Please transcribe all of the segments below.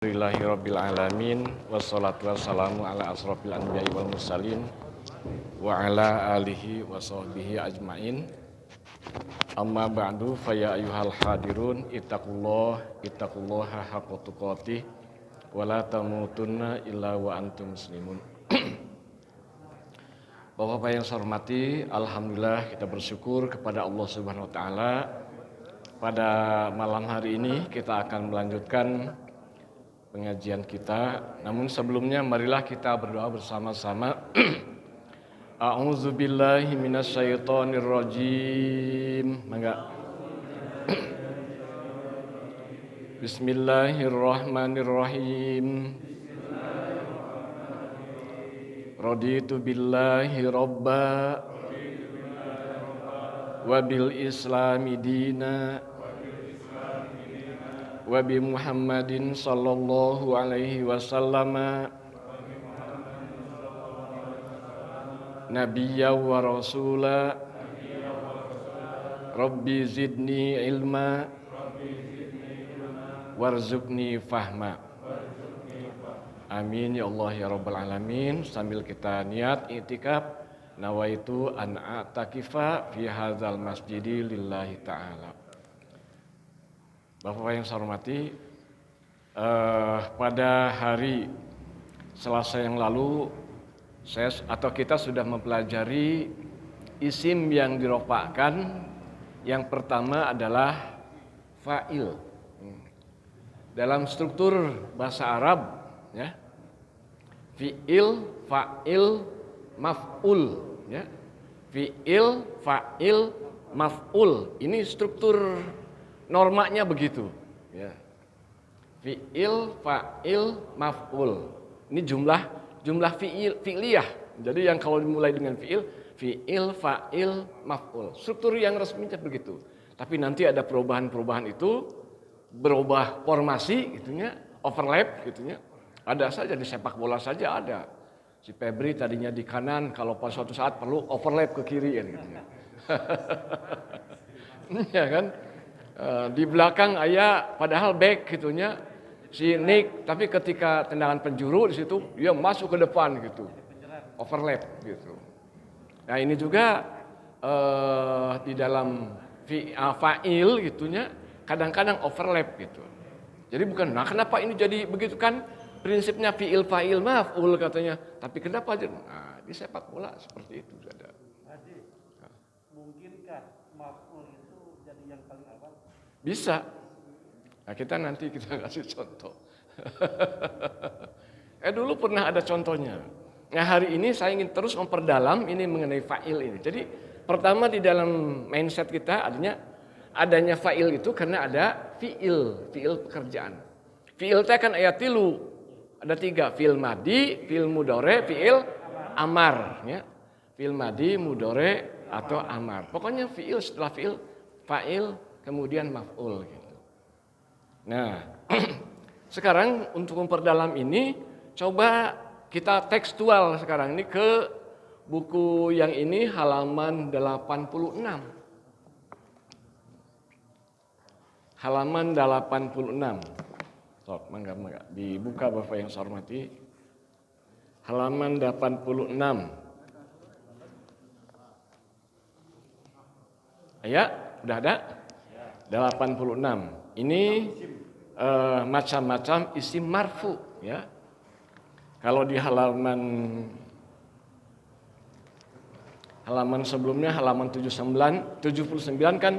Alhamdulillahirrabbilalamin. Wassalatu wassalamu ala asrofil anbiya'i wal mursalin wa ala alihi wa sahbihi ajmain. Amma ba'du faya ayyuhal hadirun ittaqullaha haqqa tuqatih wa la tamutunna illa wa antum muslimun. Bapak-bapak yang saya hormati, alhamdulillah kita bersyukur kepada Allah Subhanahu wa taala. Pada malam hari ini kita akan melanjutkan pengajian kita. Namun sebelumnya marilah kita berdoa bersama-sama. A'udzubillahi minasyaitonirrajim. Mangga. Bismillahirrahmanirrahim. Raditu billahi robba wa bil islami dina wa bi Muhammadin sallallahu alaihi wasallam nabiyya wa rasula. Rabbi zidni ilma warzuqni fahma. Amin ya Allah ya rabbal alamin. Sambil kita niat i'tikaf, nawaitu an a'takifa fi hadzal masjidi lillahi ta'ala. Bapak-bapak yang saya hormati, pada hari Selasa yang lalu kita sudah mempelajari isim yang dirofakkan. Yang pertama adalah fa'il. Dalam struktur bahasa Arab, ya, fi'il, fa'il, maf'ul, ya. Fi'il, fa'il, maf'ul. Ini struktur normanya begitu, ya. Fi'il, fa'il, maf'ul. Ini jumlah fi'liyah. Jadi yang kalau dimulai dengan fi'il, fa'il, maf'ul. Struktur yang resminya begitu. Tapi nanti ada perubahan-perubahan itu, berubah formasi gitunya, overlap gitunya. Ada saja di sepak bola saja ada. Si Febri tadinya di kanan, kalau pas suatu saat perlu overlap ke kiri gitu. Ya kan? Di belakang ayah padahal back gitunya si Nick, tapi ketika tendangan penjuru di situ dia masuk ke depan gitu. Overlap gitu. Nah, ini juga di dalam fa'il gitunya kadang-kadang overlap gitu. Jadi bukan, nah kenapa ini jadi begitu kan? Prinsipnya fi'il fa'il maf'ul katanya. Tapi kenapa aja? Nah, di sepak bola seperti itu ada. Haji, mungkinkah maf'ul itu jadi yang paling awal? Bisa. Nah, kita kasih contoh. Dulu pernah ada contohnya. Nah, hari ini saya ingin terus memperdalam ini mengenai fa'il ini. Jadi, pertama di dalam mindset kita adanya fa'il itu karena ada fi'il pekerjaan. Fi'il itu kan ayat tilu. Ada 3, fi'il madi, fi'il mudhari, fi'il amar, ya. Fi'il madi, mudhari atau amar. Pokoknya fi'il setelah fi'il, fa'il, kemudian maf'ul gitu. Nah, sekarang untuk memperdalam ini coba kita tekstual sekarang ini ke buku yang ini halaman 86. Halaman 86. Sok, mangga dibuka Bapak yang saya hormati. Halaman 86. Ya, udah ada? 86. Ini macam-macam isim marfu, ya. Kalau di halaman sebelumnya halaman 79 kan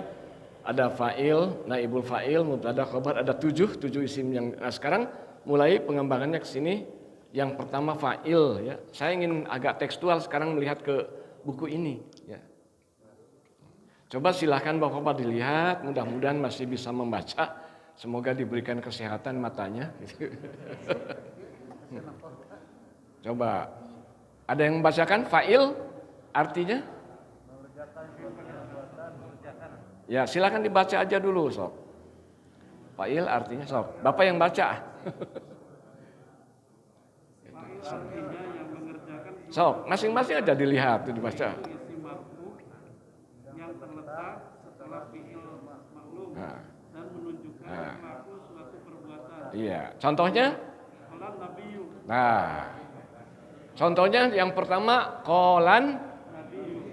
ada fa'il, naibul fa'il, mubtada, khabar, ada 7 isim yang. Nah, sekarang mulai pengembangannya ke sini. Yang pertama fa'il, ya. Saya ingin agak tekstual sekarang melihat ke buku ini, ya. Coba silakan Bapak-bapak dilihat, mudah-mudahan masih bisa membaca. Semoga diberikan kesehatan matanya. Coba, ada yang membacakan fa'il artinya? Ya, silakan dibaca aja dulu, sob. Fa'il artinya, sob. Bapak yang baca. Sob, masing-masing aja dilihat, dibaca. Yang terletak setelah fi'il ma'lum dan menunjukkan pelaku suatu perbuatan. Iya. Contohnya? Kolan nabiyu. Nah, contohnya yang pertama kolan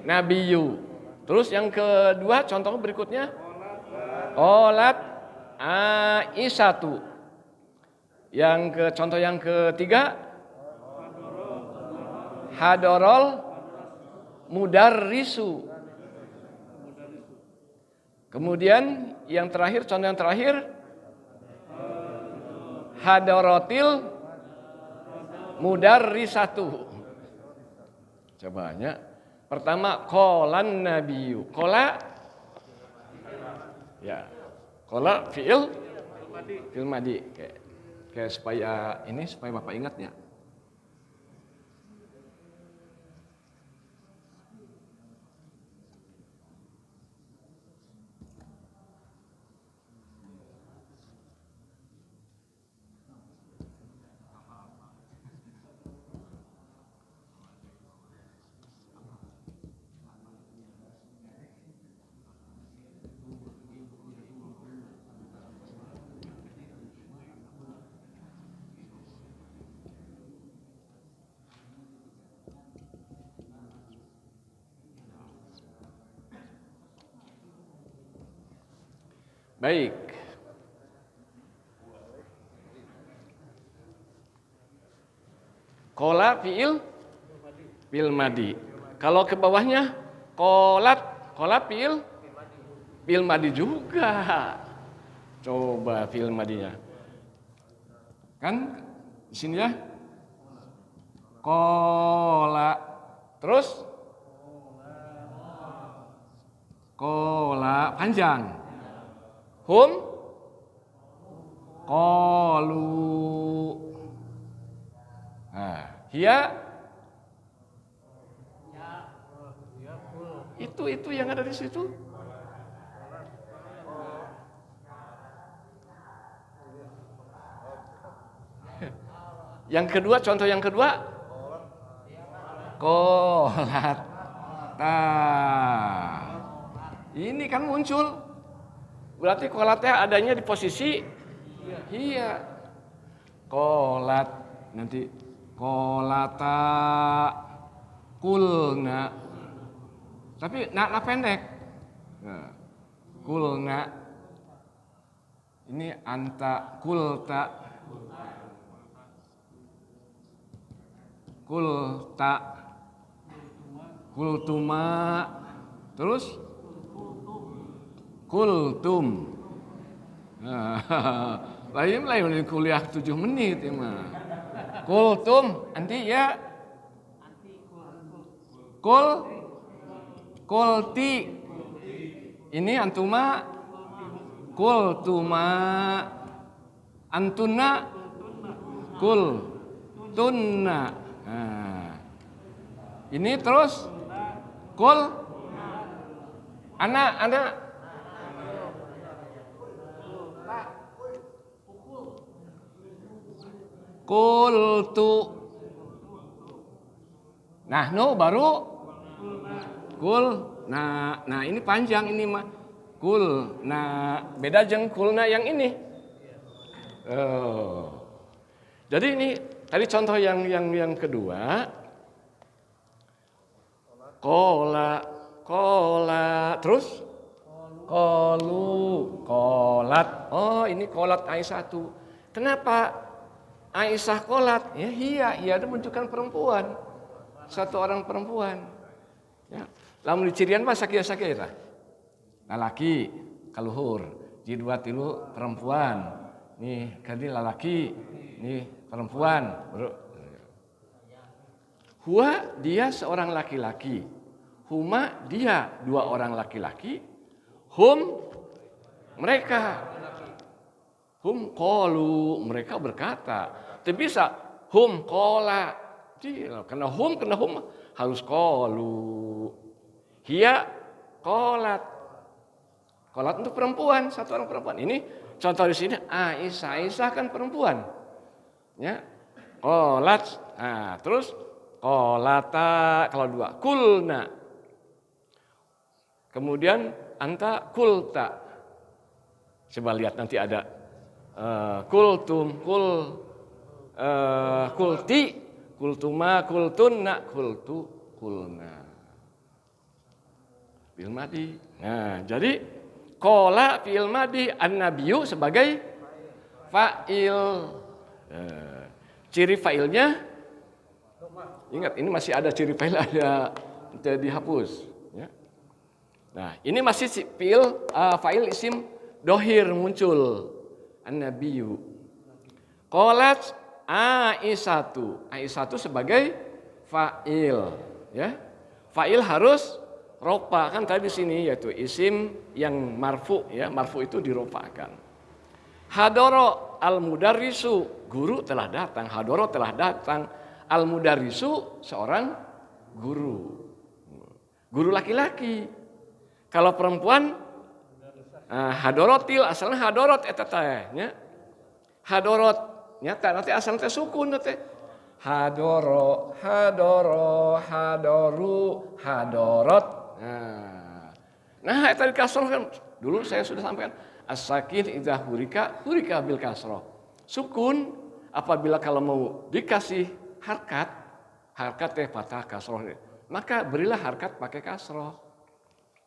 nabiyu. Terus yang kedua contoh berikutnya kolat Aisyatu. Contoh yang ketiga hadorol mudarrisu. Kemudian yang terakhir, contoh yang terakhir hadorotil mudarrisatu. Cobanya pertama kolan nabiyu. Kola ya. Kola fiil madi. Kayak supaya Bapak ingat ya. Baik. Kola fiil madi. Kalau ke bawahnya kolat fiil madi juga. Coba fiil madinya. Kan di sini ya. Kola. Terus kola panjang. Hum qalu. Nah, hiya itu yang ada di situ. Yang kedua, contoh yang kedua kolat. Nah, ini kan muncul. Berarti kolatnya adanya di posisi iya. Kolat nanti kolata kulna. Tapi na pendek. Nah, kulna. Ini anta kulta. Kulta. Kultuma. Terus kultum. Lain kuliah 7 menit ya mah. Kultum nanti ya. Kulti. Ini antuma kultuma. Antuna kultunna. Nah. Ini terus anak kultu. Nah, baru kul. Nah ini panjang ini mah. Kul. Nah, beda jeung kulna yang ini. Jadi ini tadi contoh yang kedua. Kola. Terus kolu, kolat. Oh, ini kolat Aisyatu. Kenapa Aisyah kolat? Ya, iya itu menunjukkan perempuan. Satu orang perempuan. Ya. Lamun dicirian mah sakia-sakia. Lalaki kaluhur, jidwa tilu perempuan. Nih, kadi lalaki, nih perempuan. Huwa dia seorang laki-laki. Huma dia 2 orang laki-laki. Hum mereka. Hum qalu mereka berkata. Tapi bisa hum qala. Karena hum harus qalu. Hiya qalat. Qalat untuk perempuan, satu orang perempuan. Ini contoh di sini Aisyah kan perempuan. Ya. Qalat. Nah, terus qalata kalau 2 kulna. Kemudian anta kulta. Coba lihat nanti ada kultum, kulti, kultuma, kultunna, kulna. Fi'il madi. Nah, jadi qala fi'il madi, an-nabiyyu sebagai fa'il. Ciri fa'ilnya, ingat ini masih ada ciri fa'il, ada dihapus. Ya. Nah, ini masih fa'il isim dohir muncul. An-nabiyyu. Qalat Aisyatu sebagai fa'il. Ya. Fa'il harus rofa, kan tadi di sini yaitu isim yang marfu, ya, marfu itu dirofakan. Hadoro al-mudarrisu, guru telah datang. Hadoro telah datang. Al-mudarrisu seorang guru. Guru laki-laki. Kalau perempuan hadorotil, asalnya hadorot eta teh, nya. Hadorot nyata nanti asalnya teh sukun teh. Hadoro, hadoru, hadorot. Nah, tadi kasroh kan dulu saya sudah sampaikan. As-sakin idza hurika bil kasroh. Sukun apabila kalau mau dikasih harkat teh fathah kasroh, maka berilah harkat pakai kasroh.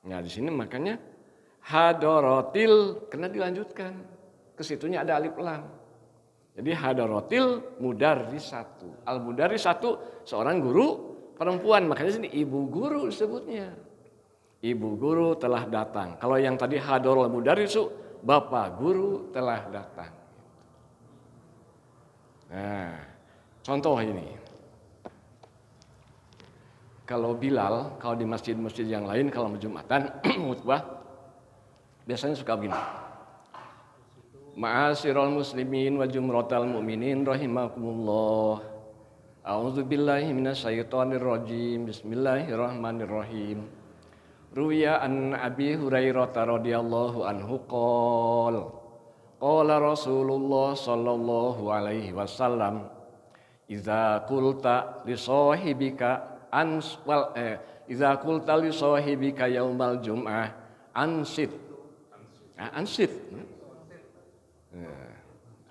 Nah, di sini makanya hadorotil kena dilanjutkan. Ke situnya ada alif lam. Jadi hadorotil mudarrisatu. Al mudarrisatu seorang guru perempuan, makanya sini ibu guru disebutnya. Ibu guru telah datang. Kalau yang tadi hadorul mudarrisu, bapak guru telah datang. Nah, contoh ini. Kalau Bilal, kalau di masjid-masjid yang lain, kalau Jumatan, khutbah, biasanya suka begini. Ma'asyiral muslimin wa jumratal mu'minin rahimakumullah. A'udzubillahi minasyaitonir rajim. Bismillahirrahmanirrahim. Ruya an Abi Hurairah radhiyallahu anhu qala Rasulullah sallallahu alaihi wasallam idza qulta li sahibika idza qulta li sahibika yaumal jum'ah ansit.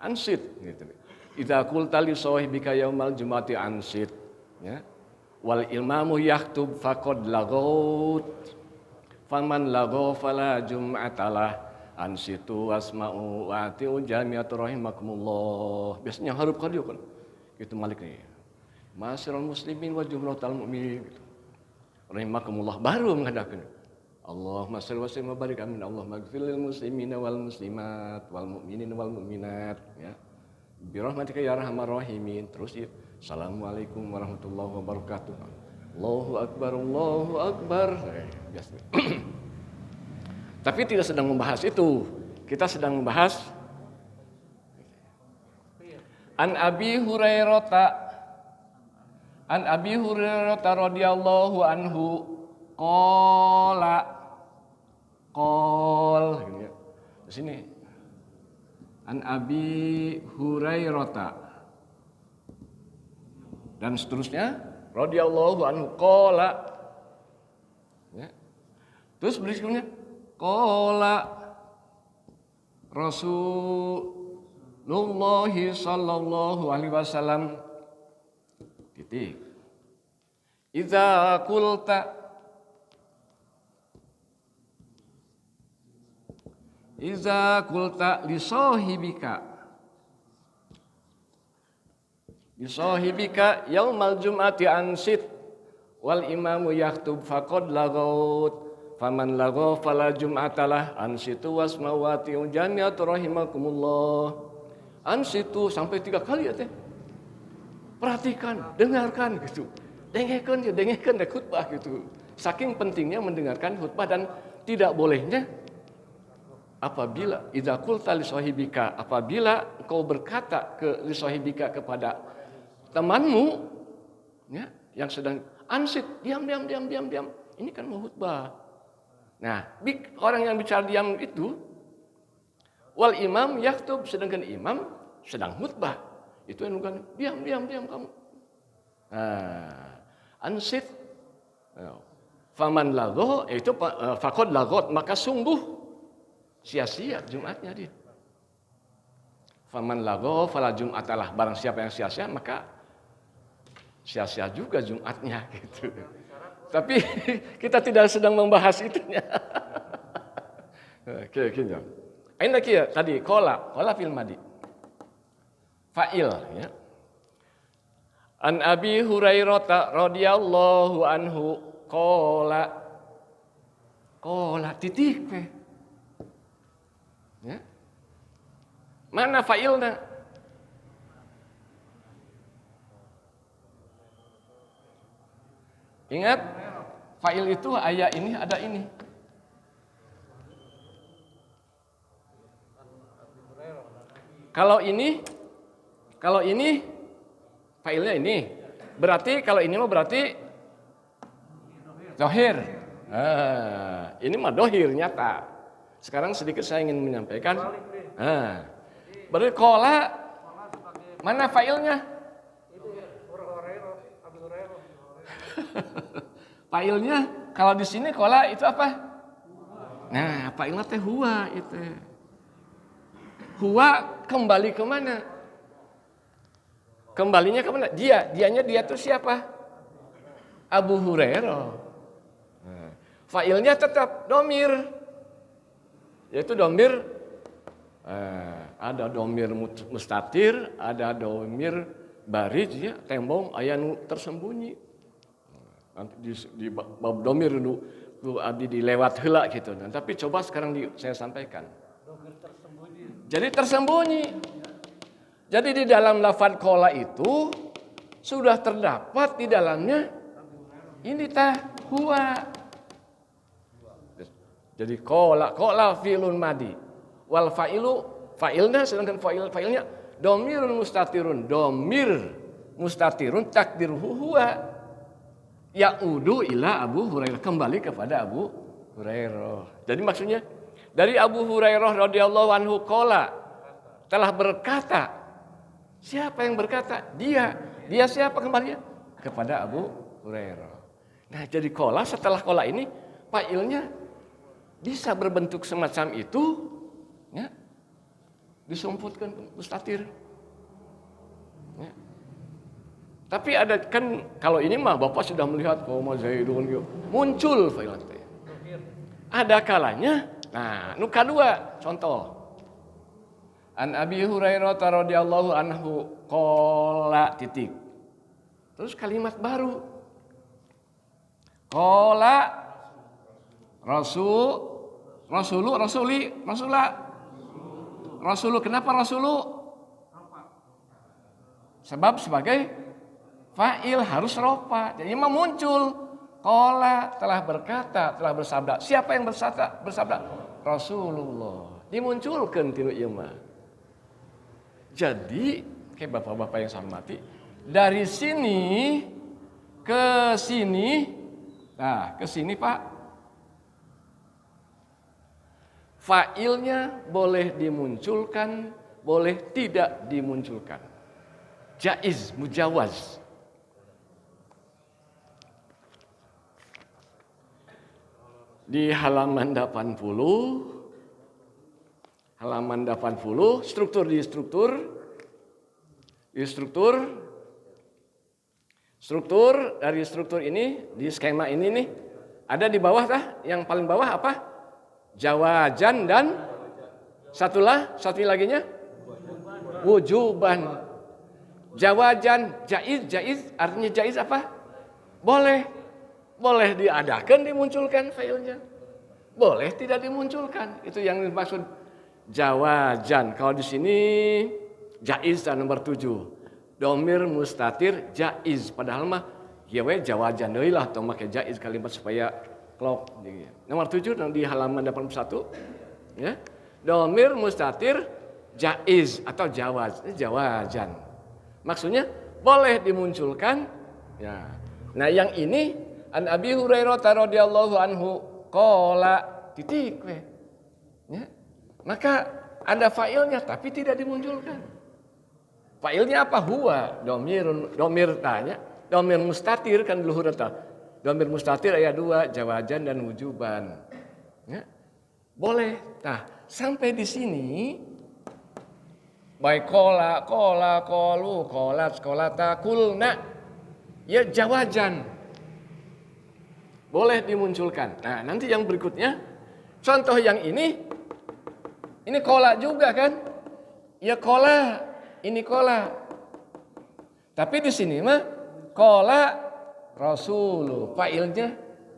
Ansit gitu. Idza qulta li sahibika yaumal jum'ati ansit, ya. Wal imamu yaktub faqad laghut. Faman lagho fala jum'atalah ansitu wasma'u wa atiu jami'atu rahimakumullah. Biasanya huruf qadiu kan. Gitu Malik nih. Ma'asyiral muslimin wa jumratal mu'minin gitu. Rahimakumullah baru menghadapkan. Allahumma shalli wa sallim wa barik amin. Allahumma ighfir lil muslimina wal muslimat wal mu'minina wal mu'minat, ya. Bi rahmatika ya arhamar rahimin. Terus ya. Assalamualaikum warahmatullahi wabarakatuh. Allahu Akbar, Allahu Akbar. Biasa. Tapi tidak sedang membahas itu. Kita sedang membahas An Abi Hurairah radhiyallahu anhu qala di sini An Abi Hurairah dan seterusnya radhiyallahu anhu qala, ya. Terus berikutnya qala Rasulullah sallallahu alaihi wasallam titik. Idza qulta li sahibika yaumal jum'ati ansit wal imamu yaktub faqad lagaut faman lagau fala jum'atalah ansitu wasmawati jami'atu rahimakumullah. Ansitu sampai 3 kali ya teh. Perhatikan, dengarkan gitu. Dengarkan khutbah gitu. Saking pentingnya mendengarkan khutbah dan tidak bolehnya apabila idza qulta li sahibika, apabila engkau berkata ke li sahibika kepada temanmu, ya, yang sedang ansit, diam. Ini kan mau khutbah. Nah, orang yang bicara diam itu, wal imam yaktub, sedangkan imam sedang khutbah. Itu yang bukan diam kamu. Nah, ansit, faman lagho, itu faqad lagot, maka sungguh sia-sia Jumatnya dia. Faman lago fala jum'atalah. Barang siapa yang sia-sia maka sia-sia juga Jumatnya gitu. Tapi kita tidak sedang membahas itunya. Oke, gini. Aina kia tadi kola fil madi. Fa'il ya. An Abi Hurairah radhiyallahu anhu kola titik pe. Ya. Mana fa'ilna? Ingat, fa'il itu ayat ini ada ini. Kalau ini fa'ilnya ini. Berarti kalau ini mah berarti dohir. Ini mah dohir nyata. Sekarang sedikit saya ingin menyampaikan. Berarti kola mana fa'ilnya? Fa'ilnya kalau di sini kola itu apa? Nah, fa'ilnya teh huwa itu. Huwa kembali ke mana? Kembalinya ke mana? Dianya itu siapa? Abu Hurairah. Nah, fa'ilnya tetap domir. Yaitu domir ada domir mustatir, ada domir barij ya, tembong aya nu tersembunyi. Nanti di bab domir nu abdi dilewat heula gitu. Nah, tapi coba sekarang saya sampaikan. Jadi tersembunyi. Jadi di dalam lafaz kola itu sudah terdapat di dalamnya ini huwa. Jadi kola fi'lun madi. Wal fa'ilnya sedangkan fa'ilnya domirun mustatirun. Domir mustatirun takdiruhu huwa. Ya'udu ila Abu Hurairah, kembali kepada Abu Hurairah. Jadi maksudnya dari Abu Hurairah radhiyallahu anhu qala telah berkata. Siapa yang berkata? Dia siapa kembalinya? Kepada Abu Hurairah. Nah, jadi qala setelah qala ini fa'ilnya bisa berbentuk semacam itu ya. Disumputkan mustatir. Ya. Tapi ada kan kalau ini mah Bapak sudah melihat qoma Zaidun muncul fa'il teh. Ada kalanya, nah nu kadua contoh. An Abi Hurairah radhiyallahu anhu qala titik. Terus kalimat baru. Qala Rasulu. Kenapa Rasulu? Sebab sebagai fa'il harus rofa. Jadi memang muncul. Qala telah berkata, telah bersabda. Siapa yang bersabda? Rasulullah. Dimunculkan tinu ieu mah. Jadi, kayak bapak-bapak yang saya hormati, dari sini ke sini, nah ke sini Pak, fa'ilnya boleh dimunculkan, boleh tidak dimunculkan. Jaiz, mujawaz. Di halaman 80, struktur dari struktur ini, di skema ini nih, ada di bawah yang paling bawah apa? Jawajan dan satu laginya wujuban. Jawajan, jaiz artinya jaiz apa? Boleh diadakan, dimunculkan failnya. Boleh tidak dimunculkan. Itu yang dimaksud jawajan. Kalau di sini jaiz nomor 7. Domir mustatir jaiz. Padahal mah ya we jawajan deui lah tong make jaiz kalimat supaya klop. Nomor 7 di halaman 81 ya. Domir mustatir jaiz atau jawaz. Ini jawajan. Maksudnya boleh dimunculkan ya. Nah, yang ini An Abi Hurairah radhiyallahu anhu qala titik we. Ya. Maka ada fa'ilnya tapi tidak dimunculkan. Fa'ilnya apa? Huwa, domir tanya, domir mustatir kan luhur eta. Domir mustatir aya 2, jawajan dan wujuban. Ya. Boleh. Nah, sampai di sini Baik kola, kolu, kolat, kolata, kulna. Ya jawajan. Boleh dimunculkan. Nah, nanti yang berikutnya, contoh yang ini kola juga kan? Ya kola, ini kola. Tapi di sini mah kola rasulu, fa'ilnya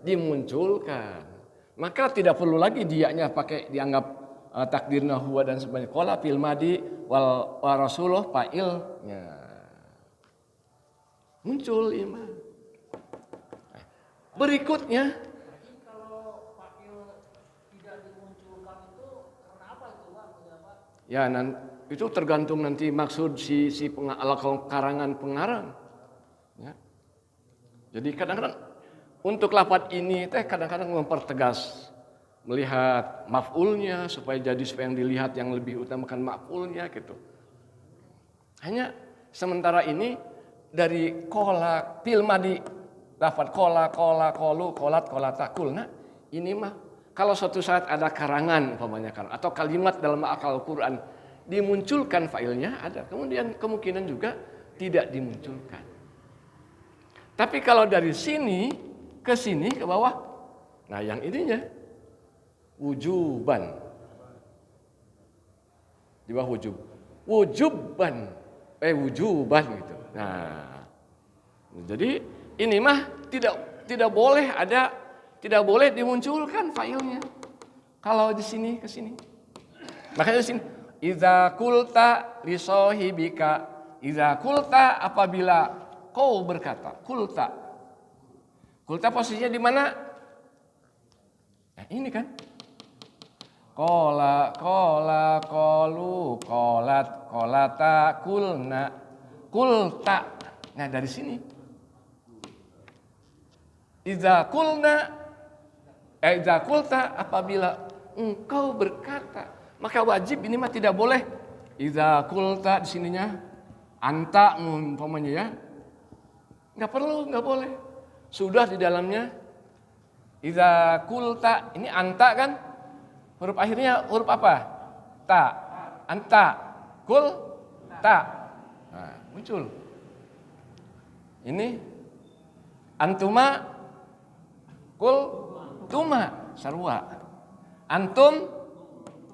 dimunculkan. Maka tidak perlu lagi dianya pakai dianggap takdirna huwa dan sebagainya. Kola fil madi wal rasuluh fa'ilnya. Muncul iman. Berikutnya, Kalau fa'il tidak dimunculkan itu karena apa itu Pak? ya itu tergantung nanti maksud si karangan pengarang. Ya. Jadi kadang-kadang untuk lafadz ini kadang-kadang mempertegas, melihat maf'ulnya supaya yang dilihat yang lebih utamakan maf'ulnya gitu. Hanya sementara ini dari kola fil madi, lafadz kola, kolu, kolat, kolata, kulna, ini mah kalau suatu saat ada karangan umpamanya kan atau kalimat dalam akal Quran dimunculkan fa'ilnya ada, kemudian kemungkinan juga tidak dimunculkan. Tapi kalau dari sini ke sini ke bawah, nah yang ininya wujuban. Di bawah wujuban gitu. Nah, jadi ini mah tidak boleh dimunculkan fa'ilnya. Kalau di sini ke sini. Makanya di sini idza qulta li sahibika, idza qulta apabila kau berkata, qulta posisinya di mana? Nah, ini kan. Kola, kolu, kolat, kolata, kulna, kulta. Nah dari sini. Idza kulta apabila engkau berkata, maka wajib ini mah tidak boleh. Idza kulta di sininya anta umpamanya ya. Enggak boleh. Sudah di dalamnya idza kulta ini anta kan? Huruf akhirnya huruf apa? Ta. Anta. Kul. Ta. Nah, muncul. Ini. Antuma. Kul. Tuma. Sarwa. Antum.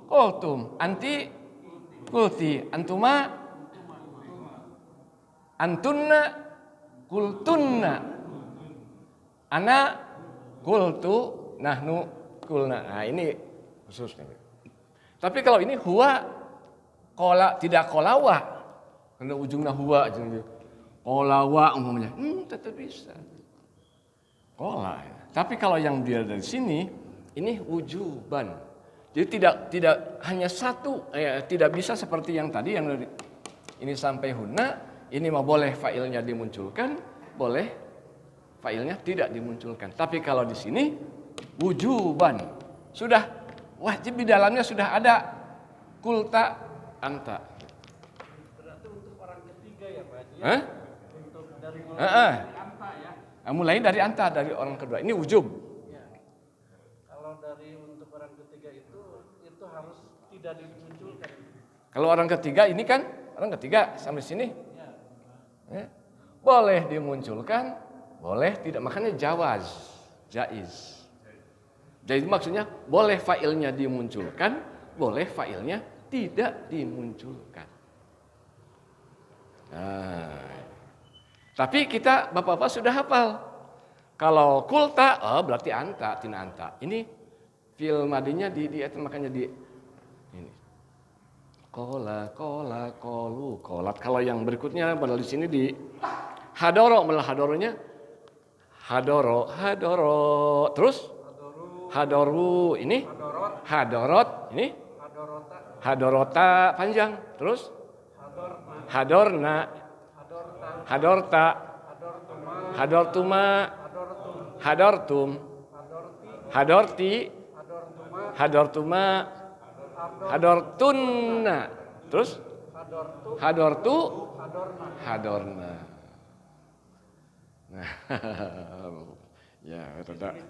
Kultum. Anti. Kulti. Antuma. Antunna. Kultunna. Ana. Kultu. Nahnu. Kulna. Nah ini khususnya. Tapi kalau ini huwa kola tidak kolawa, karena ujungnya huwa kolawa umumnya, tetap bisa kola. Tapi kalau yang dia dari sini, ini wujuban. Jadi tidak hanya satu, tidak bisa seperti yang tadi yang dari ini sampai huna, ini mah boleh fa'ilnya dimunculkan, boleh fa'ilnya tidak dimunculkan. Tapi kalau di sini wujuban sudah. Wajib di dalamnya sudah ada kulta anta. Berarti untuk orang ketiga ya Pak Haji? Hah? Untuk dari anta ya? Mulai dari anta, dari orang kedua. Ini wujub. Ya. Kalau dari untuk orang ketiga itu harus tidak dimunculkan. Kalau orang ketiga ini kan orang ketiga sampai sini. Ya. Boleh dimunculkan, boleh tidak. Makanya jaiz. Jadi maksudnya boleh fa'ilnya dimunculkan, boleh fa'ilnya tidak dimunculkan. Nah, tapi kita bapak-bapak sudah hafal. Kalau kulta, berarti anta, tina anta. Ini fil madinya di makanya di ini. Kola, kolu, kolat. Kalau yang berikutnya padahal di sini di hadoro, malah hadoronya hadoro. Terus hadoru ini hadorot ini hadorota panjang terus hadorna hadorta hadortuma hadortum hadorti hadortuma hadortunna terus hadortu hadorna. Nah, ya, betul tak?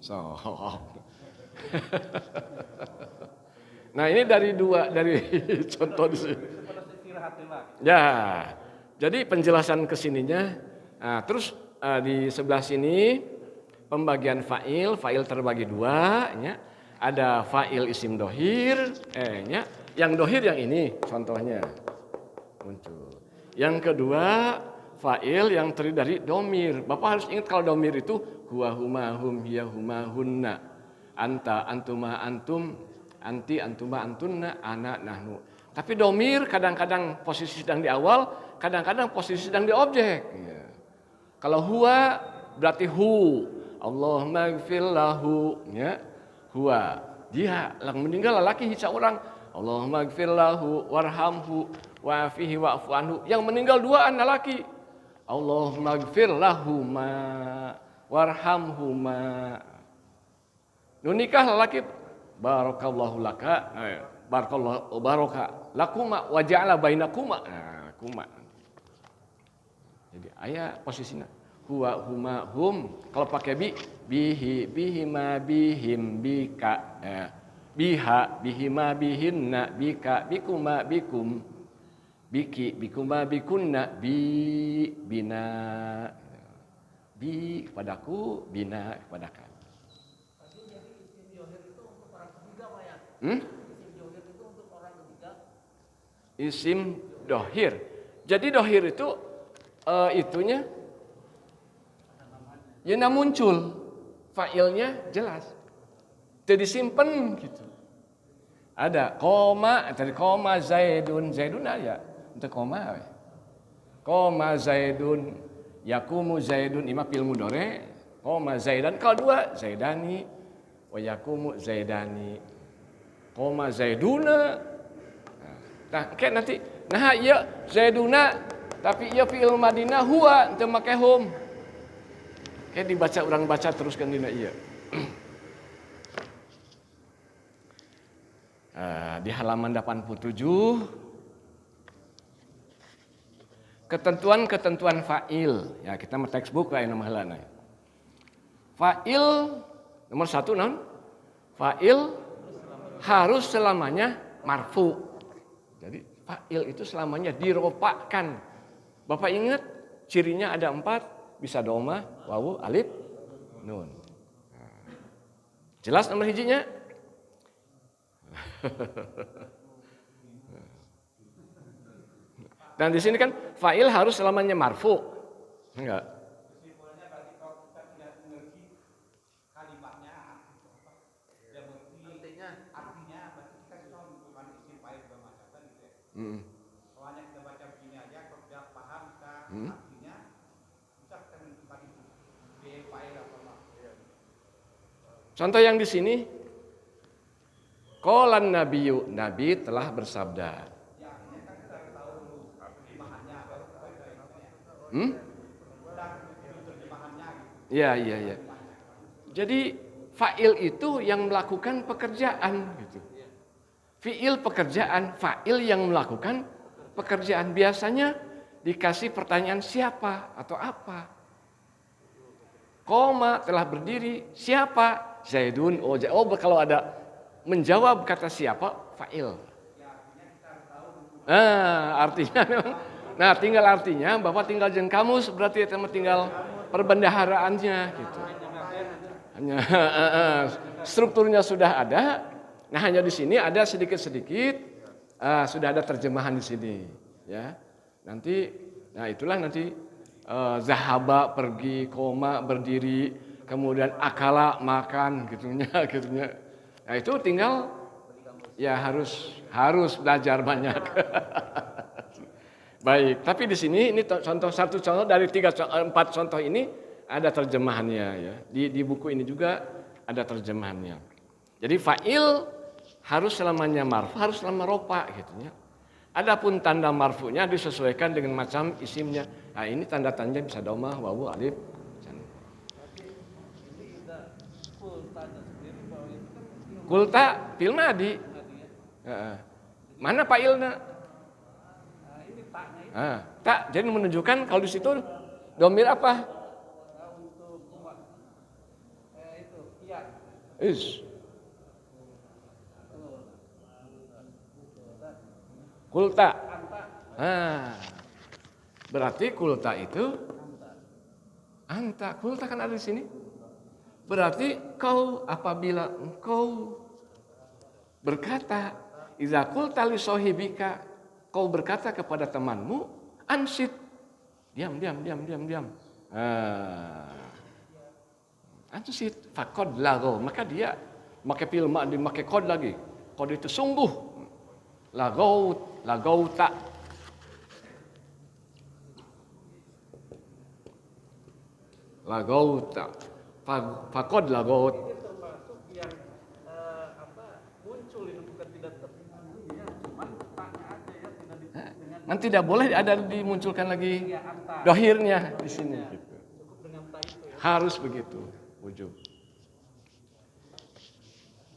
So. Nah ini dari contoh di sini. Seperti istirahat lah. Ya, jadi penjelasan kesininya. Nah, terus di sebelah sini pembagian fa'il terbagi dua, ya. Ada fa'il isim dohir, nya. Yang dohir yang ini contohnya muncul. Yang kedua fa'il yang terdiri dari domir. Bapak harus ingat kalau domir itu huwa, huma, hum, hiya, huma, hunna, anta, antuma, antum, anti, antuma, antunna, ana, nahnu. Tapi domir kadang-kadang posisi sedang di awal, kadang-kadang posisi sedang di objek. Ya. Kalau huwa berarti hu, Allahumma gfir lahu, ya. Huwa, dia yang meninggal lelaki seorang, Allahumma gfir lahu warhamhu wa'afihi wa'fu anhu. Yang meninggal dua anak laki, Allahumma gfir lahuma warhamhuma. Nun nikah lelaki, barakallahu laka, barakallahu baraka lakuma wa ja'ala bainakuma. Nah, kuma. Jadi ayat posisinya huwa, huma, hum. Kalau pakai bihi, bihima, bihim, bika, biha, bihima, bihinna, bika, bikuma, bikum, biki, bikuma, bikunna, bina, bi kepadaku, bina kepadakan. Isim dohir. Jadi dohir itu itunya ya muncul, fa'ilnya jelas, tidak disimpan gitu. Ada koma, tadi koma zaidun aja, itu koma. Koma zaidun, yakumu zaidun, ima fil mudhari, koma zaidan. Kalau dua zaidani, wa yakumu zaidani, koma zaiduna. Nah, kayak nanti, nah iya zaiduna, tapi iya fi'il madinah huwa, itu make hum. Kayak dibaca, orang baca terus kan dina iya. Di halaman 87 ketentuan fa'il. Ya, kita mau textbook kayak nama halana. Fa'il nomor 1 non. Fa'il harus selamanya marfu. Jadi fa'il itu selamanya dirofakkan. Bapak ingat cirinya ada 4. Bisa doma, wawu, alif, nun. Jelas nomor hijinya? Dan di sini kan fa'il harus selamanya marfu. Enggak? Kesimpulannya berarti kalau kita tidak mengerti kalimatnya, artinya berarti kita bisa menentukan isim fa'il bermacam kan gitu ya. Kalau hanya kita baca begini aja, kalau tidak paham kita artinya, bisa kita menentukan itu fa'il apa enggak. Contoh yang di sini, qalan nabiyyu, nabi telah bersabda. Iya. Jadi fa'il itu yang melakukan pekerjaan gitu. Fi'il pekerjaan, fa'il yang melakukan pekerjaan. Biasanya dikasih pertanyaan siapa atau apa. Koma telah berdiri, siapa? Zaidun. Oh kalau ada menjawab kata siapa, fa'il. Artinya memang. Nah, tinggal artinya, Bapak tinggal jeung kamus, berarti itu tinggal perbendaharaannya gitu. Hanya strukturnya sudah ada. Nah, hanya di sini ada sedikit-sedikit sudah ada terjemahan di sini, ya. Nanti itulah nanti zahaba pergi, koma berdiri, kemudian akala makan gitunya. Nah, itu tinggal ya harus belajar banyak. Baik, tapi di sini ini satu contoh dari 4 contoh ini ada terjemahannya ya. Di buku ini juga ada terjemahannya. Jadi fa'il harus selamanya marfu, harus selama ropa gitu ya. Adapun tanda marfunya disesuaikan dengan macam isimnya. Nah, ini tanda-tandanya bisa domah, wawu, alif. Kulta fil madi. Mana fa'ilna? Tak, jadi menunjukkan kalau di situ domir apa? Kulta. Berarti kulta itu anta. Kulta kan ada di sini. Berarti kau apabila engkau berkata, idza qulta li sahibika, kau berkata kepada temanmu, ansit. Diam. Ansit faqad lago, maka dia pakai filma dipakai kod lagi. Kod itu sungguh. Lagauta. Faqad lagot. Ini termasuk yang muncul itu bukan tidak terjadi, cuma tanya aja ya tidak dengan Nanti tidak boleh ada dimunculkan lagi anta. dohirnya di sini. Gitu. Cukup dengan ta itu ya. Harus begitu, wujub.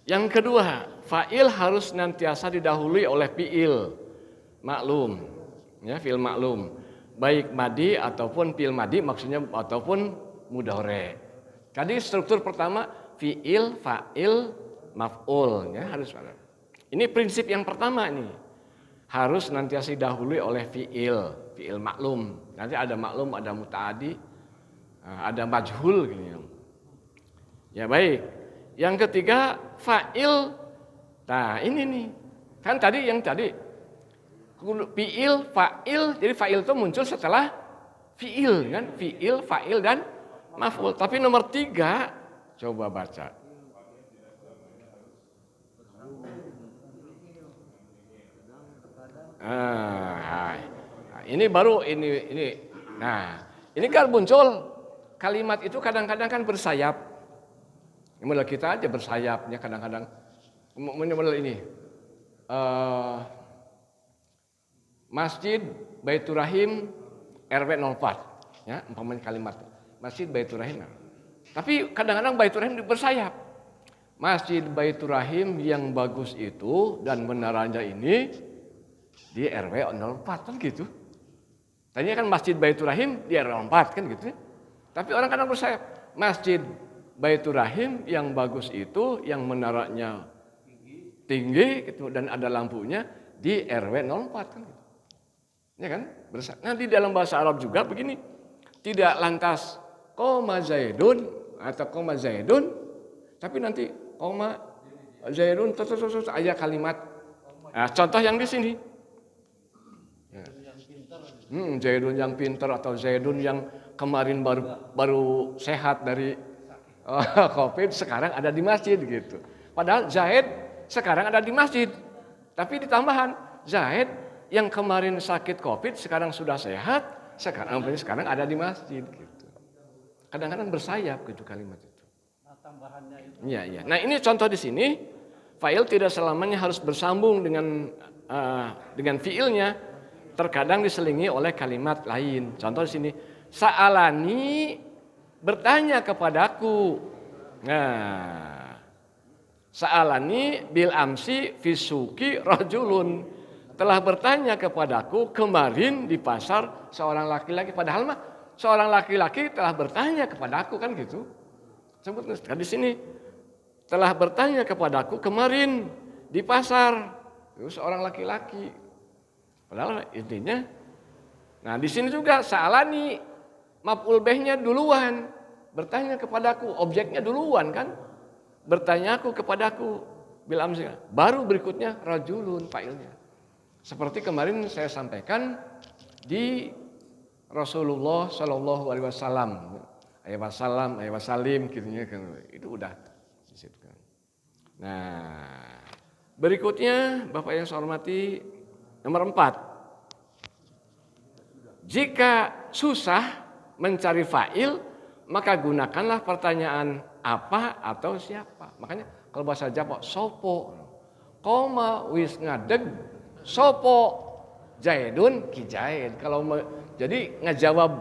Yang kedua, fa'il harus nantiasa didahului oleh fi'il maklum. Ya, fi'il maklum. Baik madi ataupun fi'il madi maksudnya ataupun mudhari. Tadi struktur pertama fi'il, fa'il, maf'ul ya, harus ada. Ini prinsip yang pertama nih. Harus nantiasa didahului oleh fi'il maklum. Nanti ada maklum, ada muta'adi, ada majhul gini. Ya baik. Yang ketiga fa'il. Nah, ini nih. Kan tadi fi'il, fa'il. Jadi fa'il itu muncul setelah fi'il kan? Fi'il, fa'il dan maf'ul. Tapi nomor 3 coba baca. Ini baru ini. Nah, ini kan muncul kalimat itu kadang-kadang kan bersayap. Model kita aja bersayapnya kadang-kadang. Model ini. Masjid Baitur Rahim RW 04 ya, umpamanya kalimat Masjid Baitur Rahim. Tapi kadang-kadang Baitur Rahim bersayap. Masjid Baitur Rahim yang bagus itu dan menaranya ini di RW 04 kan gitu. Tadinya kan Masjid Baitur Rahim di RW 04 kan gitu. Tapi orang kadang bersayap. Masjid Baitur Rahim yang bagus itu yang menaranya tinggi gitu dan ada lampunya di RW 04 kan gitu. Ya kan? Nah di dalam bahasa Arab juga begini. Tidak lantas koma Zaidun atau koma Zaidun, tapi nanti koma Zaidun terus aja kalimat. Nah, contoh yang di sini. Zaidun yang pintar atau Zaidun yang kemarin baru sehat dari COVID sekarang ada di masjid gitu. Padahal Zaid sekarang ada di masjid. Tapi ditambahan Zaid yang kemarin sakit COVID sekarang sudah sehat, sekarang ada di masjid gitu. Kadang-kadang bersayap gitu kalimat itu. Nah, tambahannya itu. Iya. Nah, ini contoh di sini, fa'il tidak selamanya harus bersambung dengan fi'ilnya. Terkadang diselingi oleh kalimat lain. Contoh di sini, sa'alani bertanya kepadaku. Nah, sa'alani bil amsi fisuki rajulun. Telah bertanya kepadaku kemarin di pasar seorang laki-laki. Padahal mah seorang laki-laki telah bertanya kepadaku kan gitu. Sebut di sini telah bertanya kepadaku kemarin di pasar. Itu seorang laki-laki. Padahal intinya, nah di sini juga sa'alani maf'ul bihnya duluan, bertanya kepadaku, objeknya duluan kan, bertanya aku kepadaku, bil amsi, baru berikutnya rajulun fa'ilnya. Seperti kemarin saya sampaikan di Rasulullah Shallallahu Alaihi Wasallam, ayat wasalim, gitunya kan, itu udah di situ kan. Nah berikutnya Bapak yang saya hormati, nomor 4. Jika susah mencari fa'il, maka gunakanlah pertanyaan apa atau siapa. Makanya kalau bahasa Jawa sopo, koma wis ngadeg, sopo Zaidun ki Zaid. Kalau jadi ngejawab,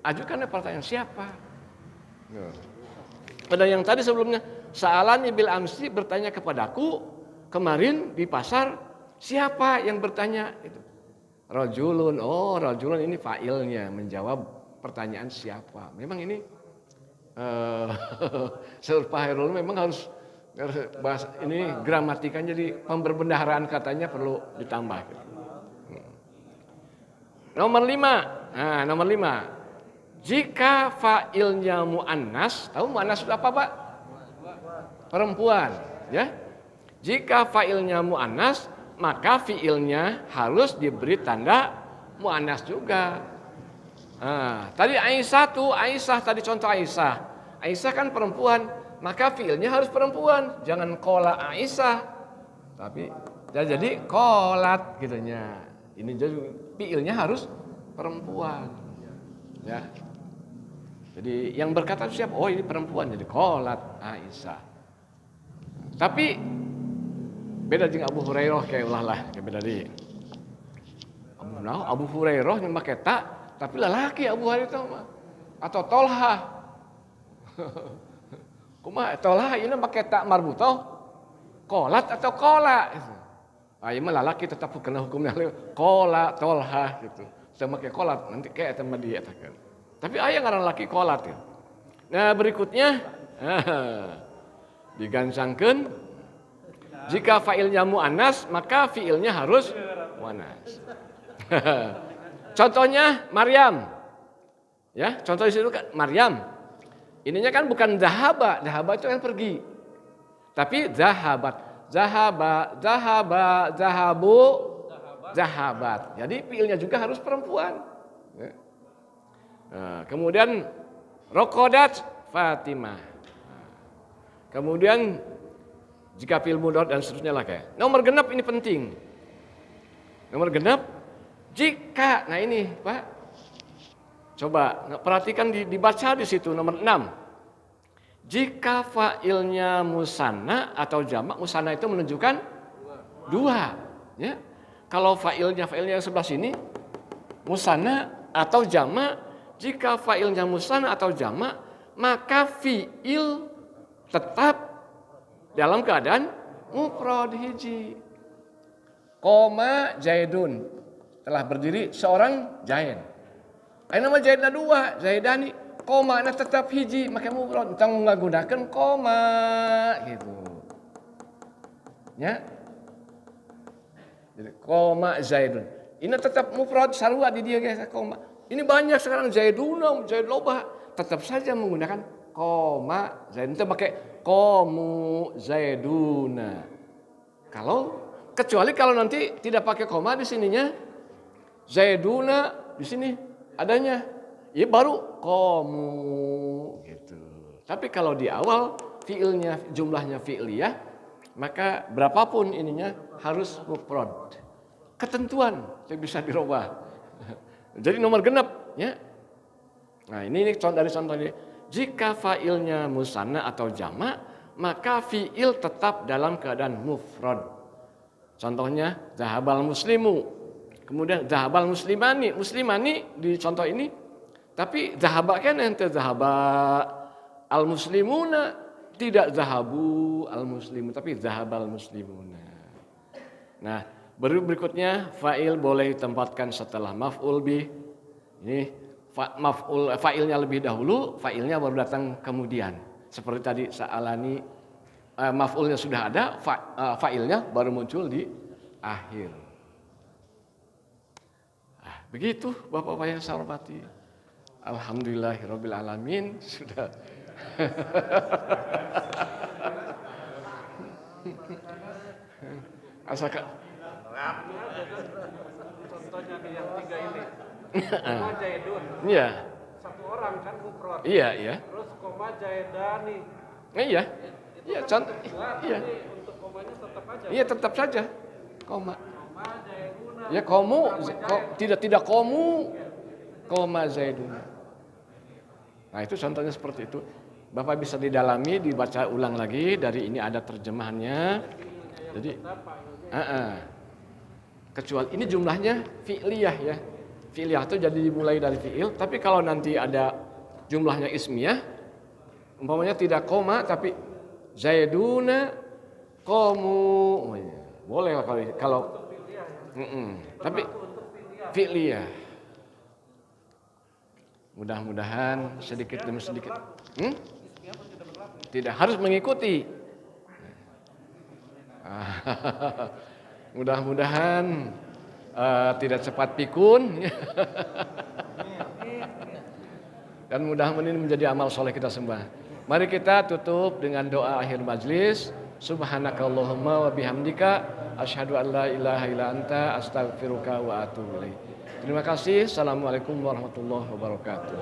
ajukan pertanyaan siapa. Pada yang tadi sebelumnya, sa'alani bil amsi bertanya kepadaku kemarin di pasar. Siapa yang bertanya itu? Rajulun. Oh, rajulun ini fa'ilnya menjawab pertanyaan siapa. Memang ini Pak Hairul memang harus Bahas ini gramatikanya jadi pemberbendaharaan katanya perlu ditambah. Nomor 5. Nah, nomor 5. Jika fa'ilnya muannas, tahu muannas itu apa, Pak? Perempuan, ya. Jika fa'ilnya muannas, maka fi'ilnya harus diberi tanda muannas juga. Nah, tadi Aisyah tadi contoh Aisyah. Aisyah kan perempuan, maka fi'ilnya harus perempuan. Jangan kola Aisyah. Tapi jadi kolat gitunya. Ini jadi fi'ilnya harus perempuan. Ya. Jadi yang berkata siapa? Oh, ini perempuan, jadi kolat Aisyah. Tapi beda dengan Abu Hurairah kayak ulah lah, kayak beda di. Abu Hurairah yang pakai tak, tapi lelaki Abu Hurairah mah. Atau Tolha. Kumaha Tolha ini pakai tak marbutoh, kolat atau kola. Ah, ini mah lelaki tetap kena hukumnya kola Tolha gitu. Saya pakai kolat nanti kayak teman dia kan. Tapi ayah ngaran laki kolat ya. Nah berikutnya digancangkan jika fa'ilnya muannas maka fi'ilnya harus muannas. Contohnya Maryam. Ya, contoh di situ kan Maryam. Ininya kan bukan zahaba itu yang pergi. Tapi zahabat. Zahabu, zahabat. Jadi fi'ilnya juga harus perempuan. Ya. Nah, kemudian rokodat Fatimah. Kemudian jika fi'il mudhari dan seterusnya lah kayak. Nomor genap ini penting. Nomor genap jika, nah ini Pak, coba perhatikan dibaca di situ nomor 6. Jika fa'ilnya musanna atau jamak, musanna itu menunjukkan dua. Ya. Kalau fa'ilnya yang sebelah sini musanna atau jamak. Jika fa'ilnya musanna atau jamak, maka fi'il tetap dalam keadaan mufrad hiji. Koma Zaidun, telah berdiri seorang Zaid. Ayo nama Zaidna dua, Zaidani. Koma na tetap hiji, maka mufrad. Kita menggunakan koma gitu. Ya. Jadi koma Zaidun. Ini tetap mufrad sarua di dia guys, koma. Ini banyak sekarang Zaiduna, Zaid loba, tetap saja menggunakan koma Zaid. Itu pakai komu Zaiduna. Kecuali kalau nanti tidak pakai koma di sininya, Zaiduna di sini adanya, ya baru komu gitu. Tapi kalau di awal fiilnya jumlahnya fi'liyah, maka berapapun ininya harus mufrad. Ketentuan yang bisa dirubah. Jadi nomor genap, ya. Nah ini dari contoh ini. Jika fa'ilnya musanna atau jamak, maka fi'il tetap dalam keadaan mufrad. Contohnya zahabal muslimu. Kemudian zahabal muslimani. Muslimani di contoh ini. Tapi zahaba kan ente zahaba al muslimuna. Tidak zahabu al muslimu, tapi zahabal muslimuna. Nah, berikutnya fa'il boleh ditempatkan setelah maf'ul bih. Ini fa'ilnya lebih dahulu, fa'ilnya baru datang kemudian. Seperti tadi sa'alani, maf'ulnya sudah ada, fa'ilnya baru muncul di akhir. Begitu Bapak-Bapak yang saya hormati. Alhamdulillahirabbil alamin sudah. Asalkan Contohnya nih yang 3 ini. Koma Zaidun. Iya. Satu orang kan mufrad. Iya. Terus koma Zaidani. Iya. Iya, contoh. Iya. Untuk komanya tetap aja. Iya, tetap saja. Koma. Koma Zaiduna. Ya komu, tidak komu. Koma Zaidun. Nah, itu contohnya seperti itu. Bapak bisa didalami, dibaca ulang lagi, dari ini ada terjemahannya. Jadi kecuali ini jumlahnya fi'liyah ya. Fi'liyah itu jadi dimulai dari fi'il, tapi kalau nanti ada jumlahnya ismiyah, umpamanya tidak koma tapi Zaiduna komu. Boleh kalau tapi fi'liyah. Mudah-mudahan sedikit demi sedikit. Tidak harus mengikuti. Mudah-mudahan tidak cepat pikun dan mudah-mudahan ini menjadi amal soleh kita semua. Mari kita tutup dengan doa akhir majlis. Subhanakallahumma wa bihamdika asyhadu an la ilaha illa anta astaghfiruka wa atubu ilaik. Terima kasih. Assalamualaikum warahmatullahi wabarakatuh.